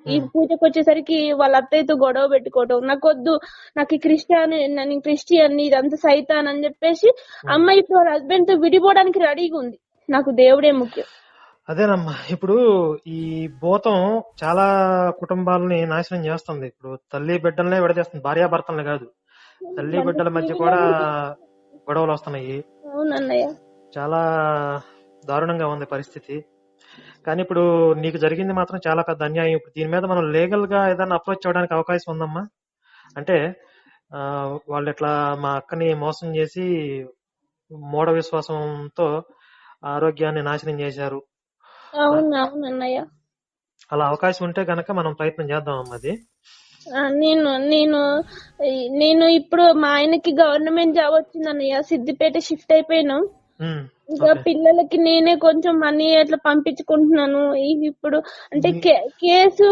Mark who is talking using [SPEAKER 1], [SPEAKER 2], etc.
[SPEAKER 1] ఈ పూజకు వచ్చేసరికి వాళ్ళ అత్తయ్యతో గొడవ పెట్టుకోవటం, నాకొద్దు, నాకు నేను క్రిస్టియన్, ఇదంతా సైతాన్ అని చెప్పేసి అమ్మాయి ఇప్పుడు వాళ్ళ హస్బెండ్ తో విడిపోవడానికి రెడీగా ఉంది. నాకు దేవుడే ముఖ్యం.
[SPEAKER 2] అదేనమ్మా, ఇప్పుడు ఈ భూతం చాలా కుటుంబాలని నాశనం చేస్తుంది. ఇప్పుడు తల్లి బిడ్డలనే విడదీస్తుంది, భార్యాభర్తలనే కాదు, తల్లి బిడ్డల మధ్య కూడా గొడవలు వస్తున్నాయి.
[SPEAKER 1] అవునన్నయ్య,
[SPEAKER 2] చాలా దారుణంగా ఉంది పరిస్థితి. కానీ ఇప్పుడు నీకు జరిగింది మాత్రం చాలా పెద్ద అన్యాయం. ఇప్పుడు దీని మీద మనం లీగల్ గా ఏదైనా అప్రోచ్ అవ్వడానికి అవకాశం ఉందమ్మా? అంటే వాళ్ళు ఇట్లా మా అక్కని మోసం చేసి మూఢ విశ్వాసంతో ఆరోగ్యాన్ని నాశనం చేశారు,
[SPEAKER 1] అవునన్నయ్య,
[SPEAKER 2] అలా అవకాశం ఉంటే గనక మనం ప్రయత్నం చేద్దామమ్మా. అది
[SPEAKER 1] నేను నేను నేను ఇప్పుడు మా ఆయనకి గవర్నమెంట్ జాబ్ వచ్చిందన్నయ్య, సిద్దిపేట షిఫ్ట్ అయిపోయాను. ఇంకా పిల్లలకి నేనే కొంచెం మనీ అట్లా పంపించుకుంటున్నాను. ఇప్పుడు అంటే కేసు